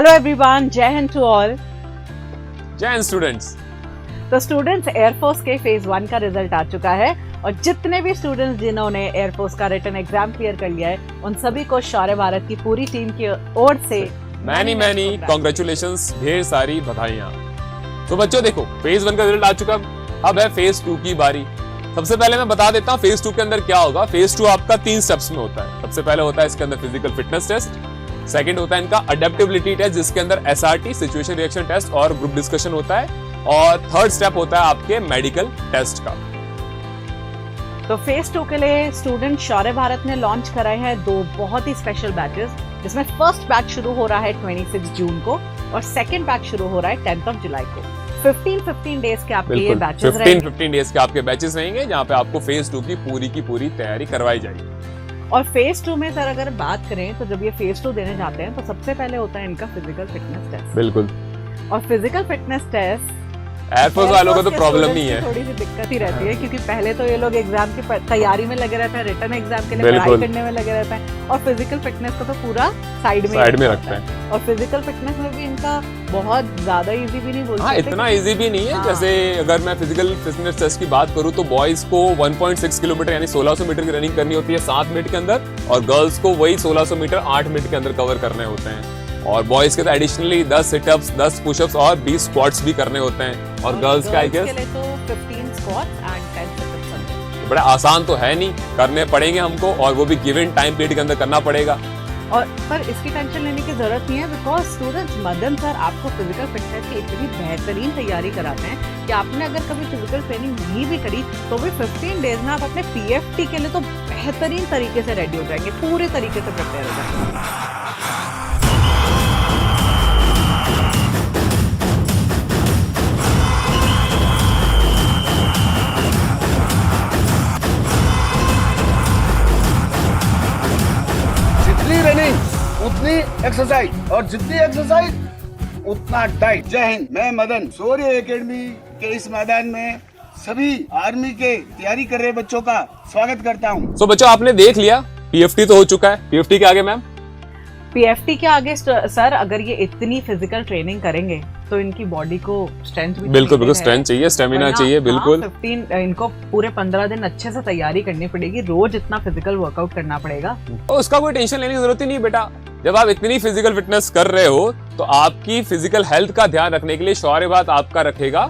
Hello everyone, जय Hind to all. जय Hind students. तो स्टूडेंट्स, एयरफोर्स के फेज 1 का रिजल्ट आ चुका है और जितने भी स्टूडेंट्स जिन्होंने एयरफोर्स का रिटन एग्जाम क्लियर कर लिया है उन सभी को शौर्य भारत की पूरी टीम की ओर से मैनी कांग्रेचुलेशंस, ढेर सारी बधाइयां। तो बच्चों देखो, फेज 1 का रिजल्ट आ चुका, अब है फेज 2 की बारी। सबसे पहले मैं बता देता हूँ फेज 2 के अंदर क्या होगा। फेज 2 आपका 3 स्टेप्स में होता है। सबसे पहले होता है इसके अंदर फिजिकल फिटनेस टेस्ट, सेकंड होता है इनका अडेप्टेबिलिटी टेस्ट जिसके अंदर एसआरटी सिचुएशन रिएक्शन टेस्ट और ग्रुप डिस्कशन होता है, और थर्ड स्टेप होता है आपके मेडिकल टेस्ट का। तो फेज 2 के लिए स्टूडेंट शौर्य भारत ने लॉन्च कराए हैं 2 बहुत ही स्पेशल बैचेस, जिसमें फर्स्ट बैच शुरू हो रहा है 26 जून को और सेकंड बैच शुरू हो रहा है 10 जुलाई को। 15 डेज के आपके ये बैचेस रहेंगे। 15 डेज के आपके बैचेस रहेंगे जहां पे आपको फेज 2 की पूरी तैयारी करवाई जाएगी। और फेज 2 में सर अगर बात करें तो जब ये फेज 2 देने जाते हैं तो सबसे पहले होता है इनका फिजिकल फिटनेस टेस्ट। बिल्कुल। और फिजिकल फिटनेस टेस्ट एयरफोर्स वालों को तो प्रॉब्लम नहीं है, थोड़ी सी दिक्कत ही रहती है क्योंकि पहले तो ये लोग एग्जाम की तैयारी में लगे रहते हैं, रिटन एग्जाम के लिए पढ़ाई करने में लगे रहते हैं और फिजिकल फिटनेस को तो पूरा साइड में रखते हैं। और फिजिकल फिटनेस में भी इनका बहुत ज्यादा इजी भी नहीं बोल सकते। इतना इजी भी नहीं है। जैसे अगर मैं फिजिकल फिटनेस टेस्ट की बात करूं तो बॉयज को 1.6 किलोमीटर यानी 1600 मीटर की रनिंग करनी होती है 7 मिनट के अंदर, और गर्ल्स को वही 1600 मीटर 8 मिनट के अंदर कवर करने होते हैं। और बॉयज के तो एडिशनली 10 सिटअप्स, 10 पुशअप्स और 20 स्क्वाट्स भी करने होते हैं। और गर्ल्स का आई गेस तो 15 स्क्वाट्स एंड 10 सिटअप्स। बड़ा आसान तो है नहीं, करने पड़ेंगे हमको, और वो भी गिवन टाइम पीरियड के अंदर करना पड़ेगा। और पर इसकी टेंशन लेने की जरूरत नहीं है बिकॉज स्टूडेंट्स मदन सर आपको फिजिकल फिटनेस की इतनी बेहतरीन तैयारी कराते हैं कि आपने अगर कभी फिजिकल ट्रेनिंग नहीं भी करी तो भी 15 डेज में आप अपने पीएफटी के लिए तो बेहतरीन तरीके से रेडी हो जाएंगे, पूरे तरीके से प्रिपेयर हो जाएंगे। उतनी एक्सरसाइज और जितनी एक्सरसाइज उतना डाइट। जय हिंद। मैं मदन शौर्य एकेडमी के इस मैदान में सभी आर्मी के तैयारी कर रहे बच्चों का स्वागत करता हूं। तो बच्चों आपने देख लिया, पीएफटी तो हो चुका है। पीएफटी के आगे मैम? पीएफटी के आगे सर अगर ये इतनी फिजिकल ट्रेनिंग करेंगे तो इनकी बॉडी को स्ट्रेंथ भी बिल्कुल स्ट्रेंथ चाहिए, स्टेमिना चाहिए। बिल्कुल 15 इनको पूरे 15 दिन अच्छे से तैयारी करनी पड़ेगी, रोज इतना फिजिकल वर्कआउट करना पड़ेगा। तो उसका कोई टेंशन लेने की जरूरत ही नहीं बेटा। जब आप इतनी फिजिकल फिटनेस कर रहे हो तो आपकी फिजिकल हेल्थ का ध्यान रखने के लिए शौर्य भारत आपका रखेगा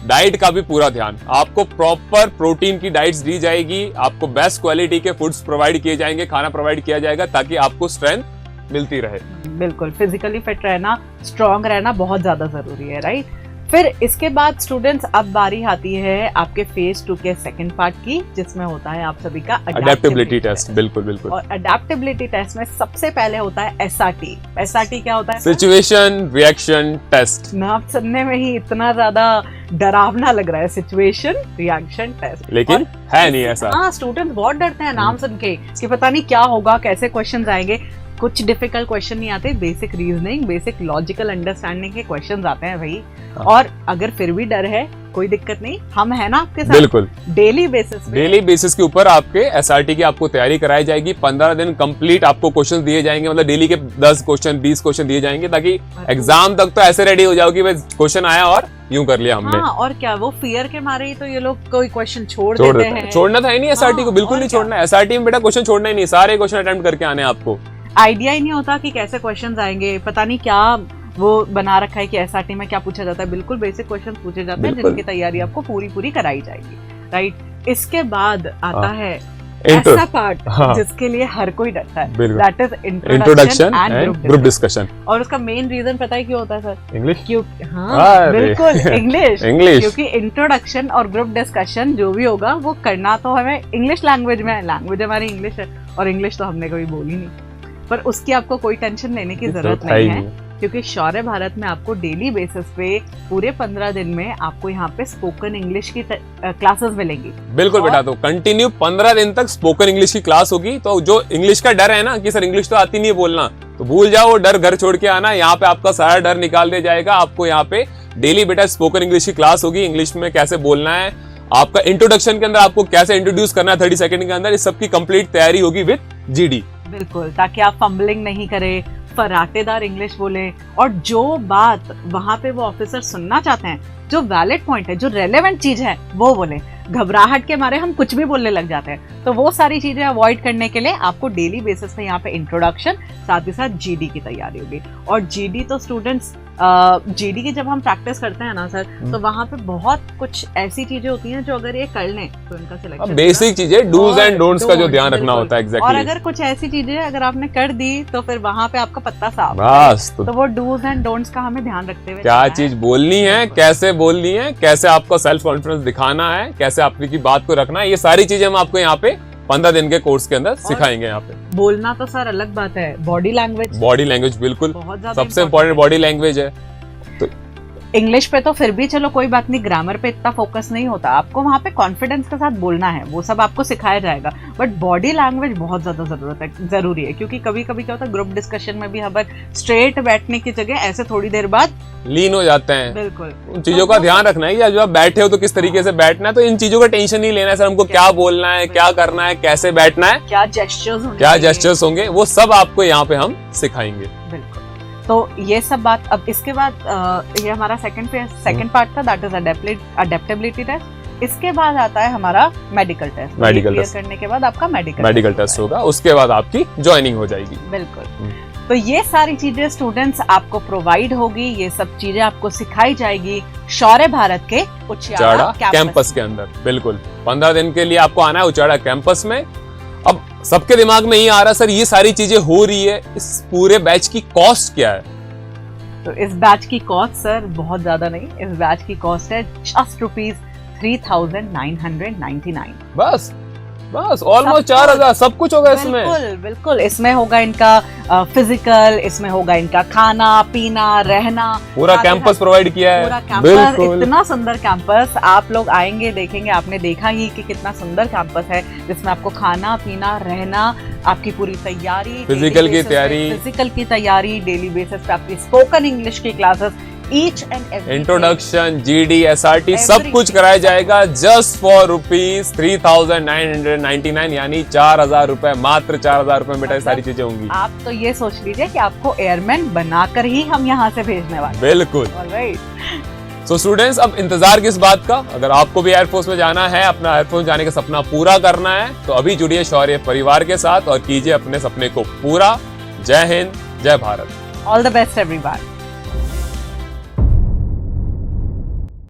डाइट का भी पूरा ध्यान। आपको प्रॉपर प्रोटीन की डाइट्स दी जाएगी, आपको बेस्ट क्वालिटी के फूड्स प्रोवाइड किए जाएंगे, खाना प्रोवाइड किया जाएगा ताकि आपको स्ट्रेंथ मिलती रहे। बिल्कुल, फिजिकली फिट रहना, स्ट्रॉन्ग रहना बहुत ज्यादा जरूरी है, राइट। फिर इसके बाद स्टूडेंट्स अब बारी आती है आपके फेज 2 के सेकंड पार्ट की, जिसमें होता है आप सभी का अडेप्टेबिलिटी टेस्ट। बिल्कुल। और अडेप्टेबिलिटी टेस्ट में सबसे पहले होता है एसआरटी। एसआरटी क्या होता है? Situation reaction test. नाम सुनने में ही इतना ज्यादा डरावना लग रहा है, सिचुएशन रिएक्शन टेस्ट, लेकिन है नहीं ऐसा। हाँ, स्टूडेंट्स बहुत डरते हैं नाम सुन के कि पता नहीं क्या होगा, कैसे क्वेश्चन आएंगे। कुछ डिफिकल्ट क्वेश्चन नहीं आते, basic reasoning, basic logical understanding के क्वेश्चंस आते हैं भाई। और अगर फिर भी डर है कोई दिक्कत नहीं, हम है ना आपके साथ। बिल्कुल डेली बेसिस के ऊपर आपके एसआरटी की आपको तैयारी कराई जाएगी। 15 दिन कंप्लीट आपको क्वेश्चन दिए जाएंगे, मतलब डेली के 10 क्वेश्चन 20 क्वेश्चन दिए जाएंगे ताकि एग्जाम तक तो ऐसे रेडी हो जाओ कि क्वेश्चन आया और यूं कर लिया हमने। हाँ, और क्या वो फियर के मारे ही तो ये लोग कोई क्वेश्चन छोड़ देते हैं। छोड़ना था ही नहीं एसआरटी को, बिल्कुल नहीं छोड़ना। एसआरटी में बेटा क्वेश्चन छोड़ना ही नहीं, सारे क्वेश्चन अटेम्प्ट करके आने आपको। आइडिया ही नहीं होता कि कैसे क्वेश्चंस आएंगे, पता नहीं क्या वो बना रखा है कि एसआरटी में क्या पूछा जाता है। बिल्कुल बेसिक क्वेश्चन पूछे जाते हैं जिनकी तैयारी आपको पूरी कराई जाएगी, राइट। इसके बाद आता है ऐसा पार्ट जिसके लिए हर कोई डरता है, that is introduction and group discussion. और उसका मेन रीजन पता है क्यों होता है सर? इंग्लिश। क्यों? हाँ बिल्कुल, इंग्लिश। क्योंकि इंट्रोडक्शन और ग्रुप डिस्कशन जो भी होगा वो करना तो हमें इंग्लिश लैंग्वेज में है, लैंग्वेज हमारी इंग्लिश है और इंग्लिश तो हमने कभी बोली नहीं। पर उसकी आपको कोई टेंशन लेने की जरूरत नहीं है क्योंकि शौर्य भारत में आपको डेली बेसिस पे पूरे 15 दिन में आपको यहाँ पे स्पोकन इंग्लिश की क्लासेस मिलेंगी। बिल्कुल बेटा, तो कंटिन्यू 15 दिन तक स्पोकन इंग्लिश की क्लास होगी। तो जो इंग्लिश का डर है ना कि सर इंग्लिश तो आती नहीं है बोलना, तो भूल जाओ, वो डर घर छोड़ के आना। यहाँ पे आपका सारा डर निकाल दिया जाएगा। आपको यहाँ पे डेली बेटा स्पोकन इंग्लिश की क्लास होगी, इंग्लिश में कैसे बोलना है, आपका इंट्रोडक्शन के अंदर आपको कैसे इंट्रोड्यूस करना है 30 सेकंड के अंदर, इस सब की कंप्लीट तैयारी होगी विद जीडी। बिल्कुल, ताकि आप फंबलिंग नहीं करें, फराटेदार इंग्लिश बोले, और जो बात वहां पे वो ऑफिसर सुनना चाहते हैं, जो वैलिड पॉइंट है, जो रेलेवेंट चीज है, वो बोले। घबराहट के मारे हम कुछ भी बोलने लग जाते हैं। तो वो सारी चीजें अवॉइड करने के लिए आपको डेली बेसिस पे यहाँ पे इंट्रोडक्शन, साथ ही साथ जीडी की तैयारी होगी। और जीडी तो स्टूडेंट्स, जीडी की जब हम प्रैक्टिस करते हैं ना सर, तो वहाँ पे बहुत कुछ ऐसी चीजें होती हैं जो अगर ये कर लें तो इनका सिलेक्शन, बेसिक चीजें, डूज एंड डोंट्स का जो ध्यान रखना होता है। और एग्जैक्टली। अगर कुछ ऐसी चीजें अगर आपने कर दी तो फिर वहाँ पे आपका पत्ता साफ। बस तो वो डूज एंड डोंट्स का हमें ध्यान रखते हुए क्या चीज बोलनी है, कैसे बोलनी है, कैसे आपको सेल्फ कॉन्फिडेंस दिखाना है, कैसे आपकी बात को रखना है, ये सारी चीजें हम आपको यहाँ पे 15 दिन के कोर्स के अंदर सिखाएंगे। यहाँ पे बोलना तो सर अलग बात है, बॉडी लैंग्वेज, बॉडी लैंग्वेज बिल्कुल बहुत ज्यादा सबसे इम्पोर्टेंट बॉडी लैंग्वेज है। इंग्लिश पे तो फिर भी चलो कोई बात नहीं, ग्रामर पे इतना फोकस नहीं होता, आपको वहाँ पे कॉन्फिडेंस के साथ बोलना है, वो सब आपको सिखाया जाएगा। बट बॉडी लैंग्वेज बहुत ज्यादा जरूरी है, क्योंकि कभी कभी क्या होता है ग्रुप डिस्कशन में भी हम स्ट्रेट बैठने की जगह ऐसे थोड़ी देर बाद लीन हो जाते हैं। बिल्कुल उन चीजों का ध्यान रखना है कि जब आप बैठे हो तो किस तरीके से बैठना है। तो इन चीजों का टेंशन नहीं लेना है सर, हमको क्या बोलना है, क्या करना है, कैसे बैठना है, क्या जेस्चर्स होंगे, क्या जेस्चर्स होंगे, वो सब आपको यहाँ पे हम सिखाएंगे। बिल्कुल। तो ये सब बात, अब इसके बाद ये हमारा सेकंड पार्ट था, दैट इज अडेप्टेबिलिटी टेस्ट। इसके बाद आता है हमारा मेडिकल टेस्ट। मेडिकल टेस्ट करने के बाद आपका मेडिकल टेस्ट होगा, उसके बाद आपकी ज्वाइनिंग हो जाएगी। बिल्कुल। तो ये सारी चीजें स्टूडेंट्स आपको प्रोवाइड होगी, ये सब चीजें आपको सिखाई जाएगी शौर्य भारत के उचाड़ा कैंपस के अंदर। बिल्कुल 15 दिन के लिए आपको आना है उचाड़ा कैंपस में। अब सबके दिमाग में ये आ रहा सर, ये सारी चीजें हो रही है, इस पूरे बैच की कॉस्ट क्या है? तो इस बैच की कॉस्ट सर बहुत ज्यादा नहीं, इस बैच की कॉस्ट है जस्ट ₹3,999। बस ऑलमोस्ट 4,000 सब कुछ होगा इसमें। बिल्कुल बिल्कुल। इसमें होगा इनका फिजिकल, इसमें होगा इनका खाना पीना रहना, पूरा कैंपस प्रोवाइड किया है। पूरा कैंपस, इतना सुंदर कैंपस, आप लोग आएंगे देखेंगे, आपने देखा ही कि कितना सुंदर कैंपस है, जिसमें आपको खाना पीना रहना, आपकी पूरी तैयारी, फिजिकल की तैयारी, डेली बेसिस पे आपकी स्पोकन इंग्लिश की classes, each and every introduction, GD, SRT सब कुछ कराया जाएगा जस्ट फॉर ₹3,999, यानी 4,000 रुपए, मात्र 4,000 रुपए में बेटा सारी चीजें होंगी। आप तो ये सोच लीजिए कि आपको एयरमैन बनाकर ही हम यहाँ से भेजने वाले। बिल्कुल। ऑलराइट। सो स्टूडेंट्स, अब इंतजार किस बात का? अगर आपको भी एयरफोर्स में जाना है, अपना एयरफोर्स जाने का सपना पूरा करना है, तो अभी जुड़िए शौर्य परिवार के साथ और कीजिए अपने सपने को पूरा। जय हिंद, जय Bharat. All the best everyone.